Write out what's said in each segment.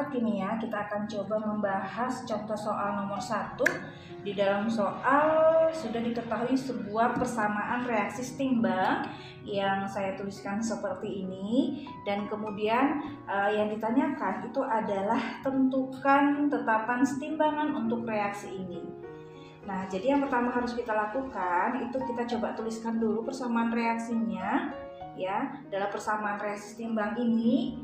Maka kimia kita akan coba membahas contoh soal nomor 1. Di dalam soal sudah diketahui sebuah persamaan reaksi setimbang yang saya tuliskan seperti ini, dan kemudian yang ditanyakan itu adalah tentukan tetapan setimbangan untuk reaksi ini. Nah, jadi yang pertama harus kita lakukan itu kita coba tuliskan dulu persamaan reaksinya ya. Dalam persamaan reaksi setimbang ini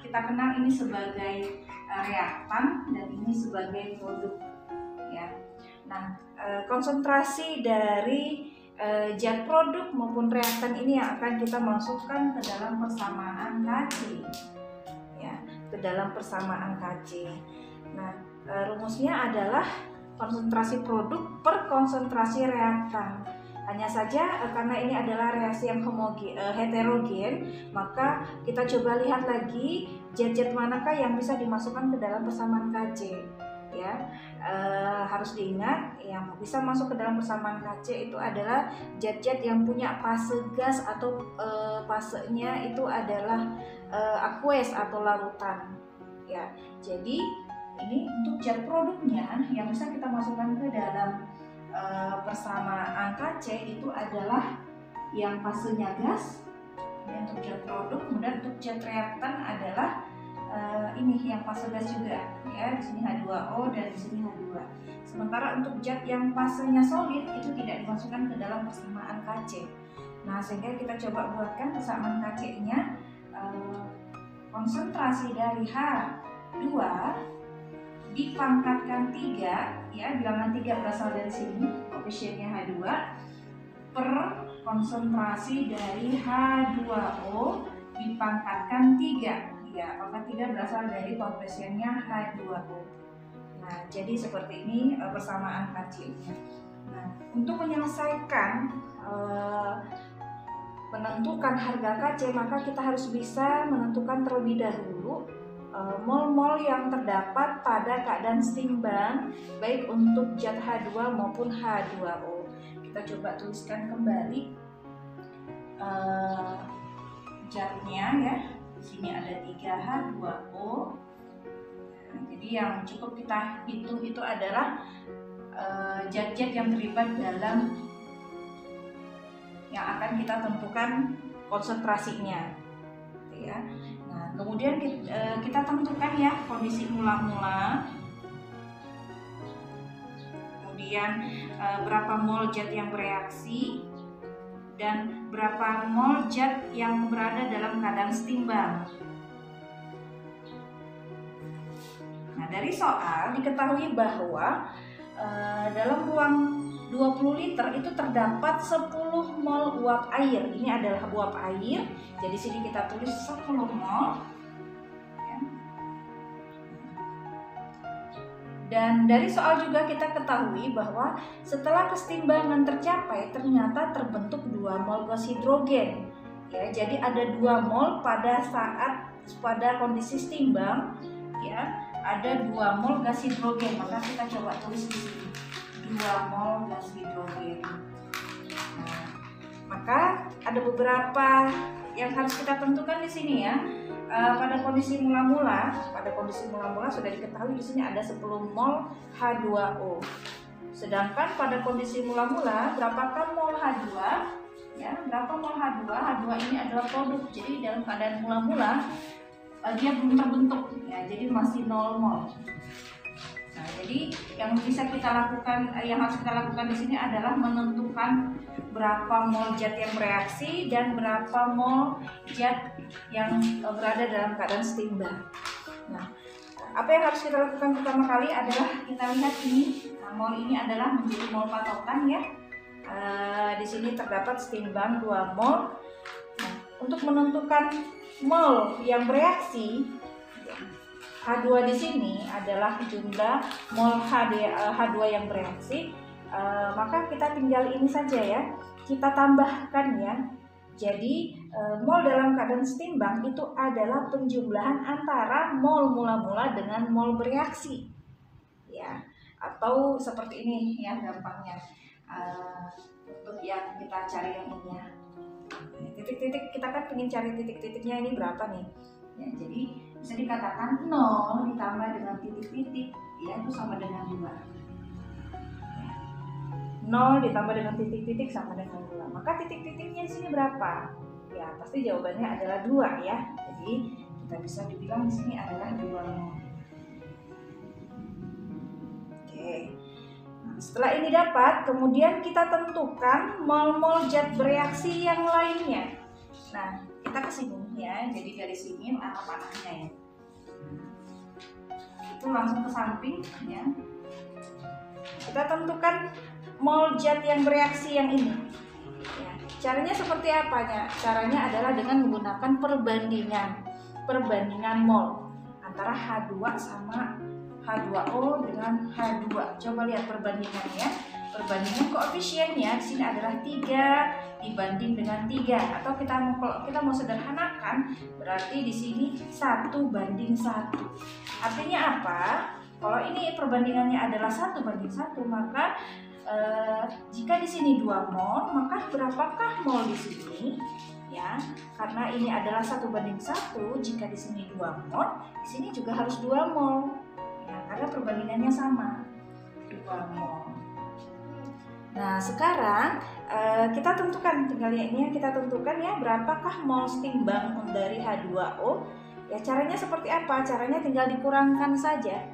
kita kenal ini sebagai reaktan dan ini sebagai produk ya. Nah, konsentrasi dari zat produk maupun reaktan ini yang akan kita masukkan ke dalam persamaan Kc ya, ke dalam persamaan Kc. Nah, rumusnya adalah konsentrasi produk per konsentrasi reaktan. Hanya saja karena ini adalah reaksi yang heterogen, maka kita coba lihat lagi zat-zat manakah yang bisa dimasukkan ke dalam persamaan Kc ya. Harus diingat yang bisa masuk ke dalam persamaan Kc itu adalah zat-zat yang punya fase gas atau fasenya itu adalah aqueous atau larutan ya. Jadi ini untuk zat produknya yang bisa kita masukkan ke dalam persamaan Kc itu adalah yang fasenya gas ya, untuk zat produk. Kemudian untuk zat reaktan adalah ini yang fase gas juga ya, di sini H2O dan di sini H2. Sementara untuk zat yang fasenya solid itu tidak dimasukkan ke dalam persamaan Kc. Nah, sehingga kita coba buatkan persamaan Kc-nya, konsentrasi dari H2 dipangkatkan 3 ya, bilangan 3 berasal dari sini, koefisiennya H2 per konsentrasi dari H2O dipangkatkan 3 ya, pangkat 3 berasal dari koefisiennya H2O. Nah, jadi seperti ini persamaan Kc-nya. Nah, untuk menyelesaikan menentukan harga Kc, maka kita harus bisa menentukan terlebih dahulu mol-mol yang terdapat pada keadaan setimbang baik untuk zat H2 maupun H2O. Kita coba tuliskan kembali zatnya ya. Di sini ada 3H2O. Nah, jadi yang cukup kita hitung itu adalah zat-zat yang terlibat dalam yang akan kita tentukan konsentrasinya gitu ya. Kemudian kita tentukan ya kondisi mula-mula, kemudian berapa mol zat yang bereaksi dan berapa mol zat yang berada dalam keadaan setimbang. Nah, dari soal diketahui bahwa dalam ruang 20 liter itu terdapat 10 mol uap air. Ini adalah uap air. Jadi sini kita tulis 10 mol. Ya. Dan dari soal juga kita ketahui bahwa setelah kesetimbangan tercapai ternyata terbentuk 2 mol gas hidrogen. Ya, jadi ada 2 mol pada kondisi setimbang ya, ada 2 mol gas hidrogen. Maka kita coba tulis di sini 2 mol gas hidrogen. Nah, maka ada beberapa yang harus kita tentukan di sini ya. Pada kondisi mula-mula sudah diketahui di sini ada 10 mol H2O. Sedangkan pada kondisi mula-mula berapakah mol H2? Ya, berapa mol H2? H2 ini adalah produk. Jadi dalam keadaan mula-mula dia belum terbentuk ya. Jadi masih 0 mol. Nah, jadi yang bisa kita lakukan, yang harus kita lakukan di sini adalah menentukan berapa mol zat yang bereaksi dan berapa mol zat yang berada dalam keadaan setimbang. Nah, apa yang harus kita lakukan pertama kali adalah kita lihat ini, mol ini adalah menjadi mol patokan ya. Di sini terdapat setimbang 2 mol. Nah, untuk menentukan mol yang bereaksi, H2 di sini adalah jumlah mol H2 yang bereaksi, maka kita tinggal ini saja ya, kita tambahkan ya. Jadi mol dalam keadaan setimbang itu adalah penjumlahan antara mol mula-mula dengan mol bereaksi ya, atau seperti ini ya gampangnya. Untuk yang kita cari yang ini ya, titik-titik, kita kan ingin cari titik-titiknya ini berapa nih. Ya, jadi bisa dikatakan 0 ditambah dengan titik-titik ya itu sama dengan 2. 0 ditambah dengan titik-titik sama dengan 2. Maka titik-titiknya di sini berapa? Ya, pasti jawabannya adalah 2 ya. Jadi kita bisa dibilang di sini adalah 2 mol. Oke. Nah, setelah ini dapat, kemudian kita tentukan mol-mol zat bereaksi yang lainnya. Nah, kita ke sini ya. Jadi dari sini arah panahnya ya. Itu langsung ke samping ya. Kita tentukan mol zat yang bereaksi yang ini. Ya, caranya seperti apa? Caranya adalah dengan menggunakan perbandingan mol antara H2 sama H2O dengan H2. Coba lihat perbandingannya. Perbandingan koefisiennya di sini adalah 3 dibanding dengan 3, atau kalau kita mau sederhanakan berarti di sini 1 banding 1. Artinya apa? Kalau ini perbandingannya adalah 1 banding 1, maka jika di sini 2 mol, maka berapakah mol di sini? Ya, karena ini adalah 1 banding 1, jika di sini 2 mol, di sini juga harus 2 mol. Ya, karena perbandingannya sama, 2 mol. Nah, sekarang kita tentukan, tinggal ini kita tentukan ya, berapakah mol timbang dari H2O. Ya, caranya seperti apa? Caranya tinggal dikurangkan saja.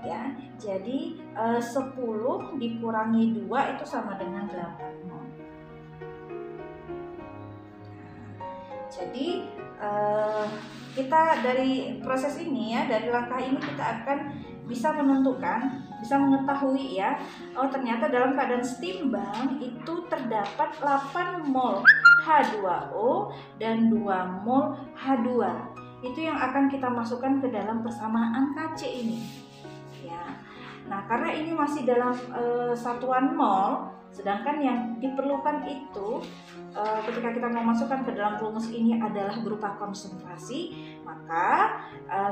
Ya, jadi 10 dikurangi 2 itu sama dengan 8 mol. Jadi kita dari proses ini ya, dari langkah ini kita akan bisa menentukan, bisa mengetahui ya, oh ternyata dalam keadaan setimbang itu terdapat 8 mol H2O dan 2 mol H2. Itu yang akan kita masukkan ke dalam persamaan KC ini. Ya. Nah, karena ini masih dalam satuan mol, sedangkan yang diperlukan itu ketika kita memasukkan ke dalam rumus ini adalah berupa konsentrasi, maka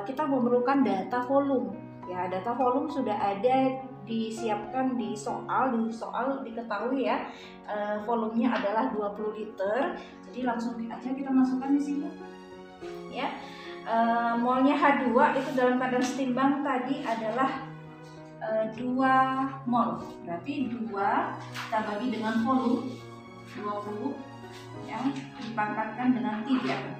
kita memerlukan data volume. Ya, data volume sudah ada disiapkan di soal. Di soal diketahui ya, volumenya adalah 20 liter. Jadi langsung aja kita masukkan di sini. Ya. Molnya H2 itu dalam keadaan setimbang tadi adalah 2 mol. Berarti 2 kita bagi dengan volume 20 yang dipangkatkan dengan 3.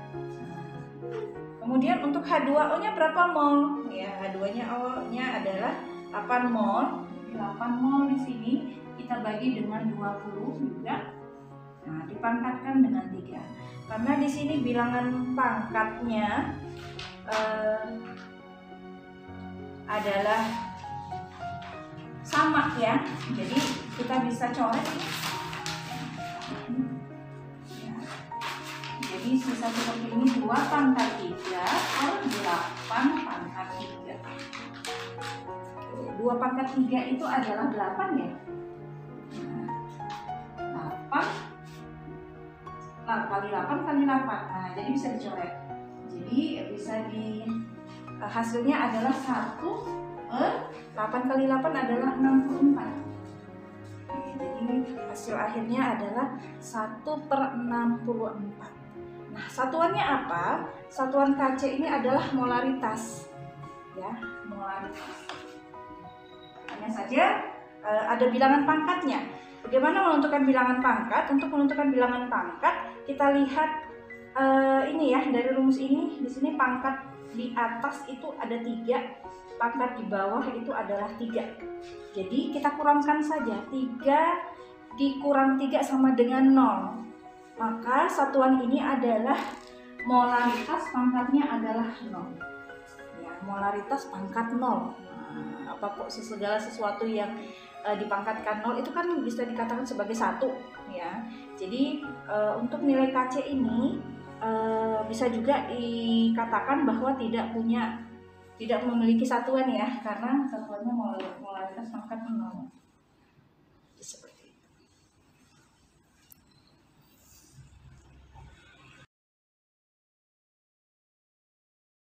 Kemudian untuk H2O-nya berapa mol? Ya, H2O-nya adalah 8 mol. 8 mol di sini kita bagi dengan 20 juga. Nah, dipangkatkan dengan 3. Karena di sini bilangan pangkatnya adalah sama ya, jadi kita bisa coret ya. Jadi sisa seperti ini 2 pangkat 3 per 8 pangkat 3. 2 pangkat 3 itu adalah 8 ya. 8 kali 8 kali 8. Nah, jadi bisa dicoret. Jadi bisa hasilnya adalah 8 kali 8 adalah 64. Jadi hasil akhirnya adalah 1/64. Nah, satuannya apa? Satuan KC ini adalah molaritas. Ya, molaritas. Hanya saja ada bilangan pangkatnya. Bagaimana menentukan bilangan pangkat? Untuk menentukan bilangan pangkat, kita lihat ini ya, dari rumus ini. Di sini pangkat di atas itu ada 3, pangkat di bawah itu adalah 3. Jadi kita kurangkan saja, 3 dikurang 3 sama dengan 0. Maka satuan ini adalah molaritas pangkatnya adalah 0. Ya, molaritas pangkat 0. Nah, apa kok segala sesuatu yang dipangkatkan 0 itu kan bisa dikatakan sebagai 1 ya. Jadi untuk nilai KC ini bisa juga dikatakan bahwa tidak memiliki satuan ya, karena satuannya molaritas pangkat 0.